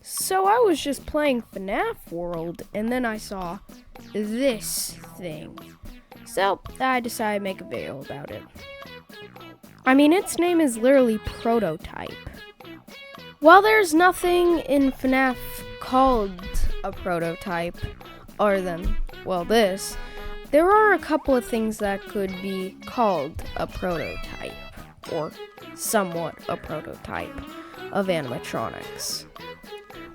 So I was just playing FNAF World, and then I saw this thing. So I decided to make a video about it. I mean, its name is literally Prototype. While there's nothing in FNAF called a prototype, other than, well, this, there are a couple of things that could be called a prototype, or somewhat a prototype of animatronics.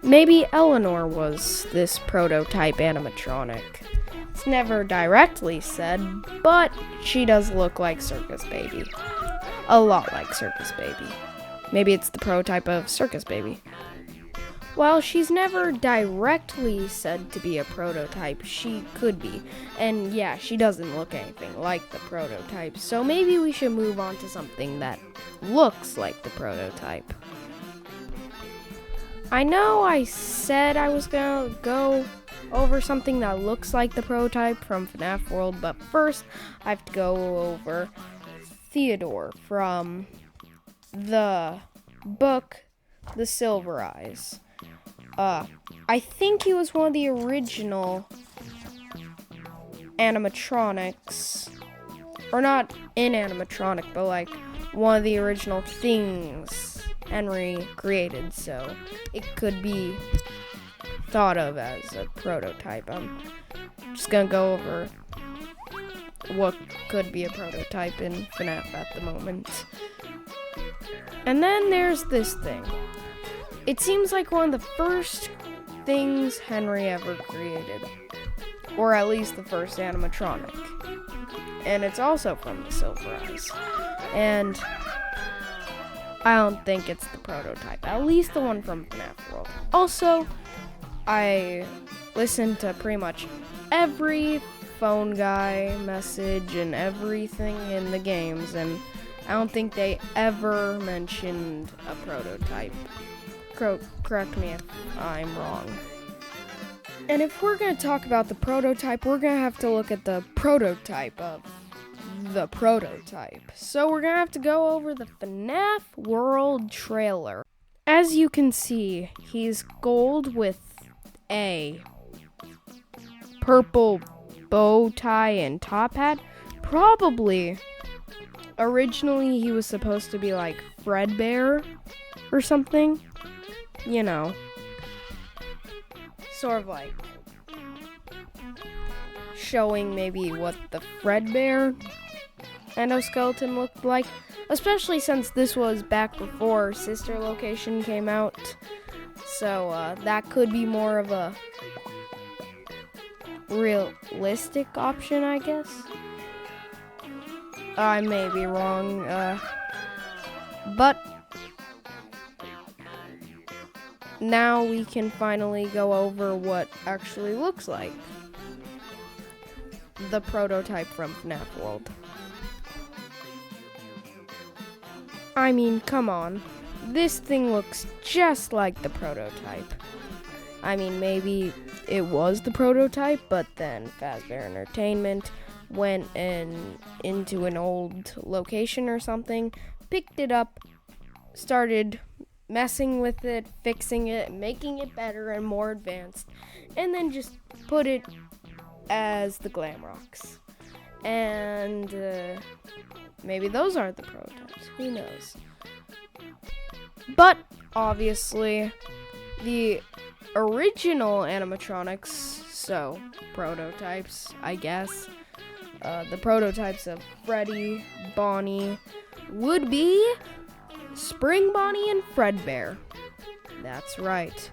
Maybe Eleanor was this prototype animatronic. It's never directly said, but she does look like Circus Baby. A lot like Circus Baby. Maybe it's the prototype of Circus Baby. While she's never directly said to be a prototype, she could be. And yeah, she doesn't look anything like the prototype, so maybe we should move on to something that looks like the prototype. I know I said I was gonna go over something that looks like the prototype from FNAF World, but first I have to go over Theodore from the book The Silver Eyes. I think he was one of the original animatronics, or not in animatronic, but like one of the original things Henry created, so it could be thought of as a prototype. I'm just gonna go over what could be a prototype in FNAF at the moment. And then there's this thing. It seems like one of the first things Henry ever created, or at least the first animatronic. And it's also from the Silver Eyes. And I don't think it's the prototype, at least the one from FNAF World. Also, I listened to pretty much every phone guy message and everything in the games, and I don't think they ever mentioned a prototype. Correct me if I'm wrong. And if we're going to talk about the prototype, we're going to have to look at the prototype of the prototype. So we're going to have to go over the FNAF World trailer. As you can see, he's gold with a purple bow tie and top hat. Probably, originally he was supposed to be like Fredbear or something. You know, sort of like showing maybe what the Fredbear endoskeleton looked like, especially since this was back before Sister Location came out, so that could be more of a realistic option, I guess. I may be wrong, but now we can finally go over what actually looks like the prototype from FNAF World. I mean, come on. This thing looks just like the prototype. I mean, maybe it was the prototype, but then Fazbear Entertainment went into an old location or something, picked it up, started messing with it, fixing it, making it better and more advanced, and then just put it as the Glam Rocks. And maybe those aren't the prototypes, who knows. But obviously, the original animatronics, so prototypes, I guess, the prototypes of Freddy, Bonnie, would be Spring Bonnie and Fredbear. That's right.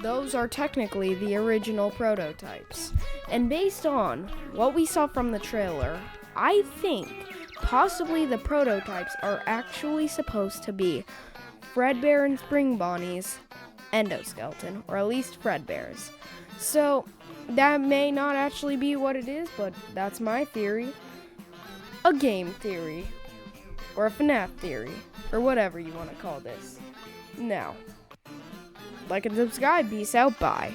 Those are technically the original prototypes. And based on what we saw from the trailer, I think possibly the prototypes are actually supposed to be Fredbear and Spring Bonnie's endoskeleton, or at least Fredbear's. So that may not actually be what it is, but that's my theory. A game theory. Or a FNAF theory. Or whatever you want to call this. Now, like and subscribe. Peace out. Bye.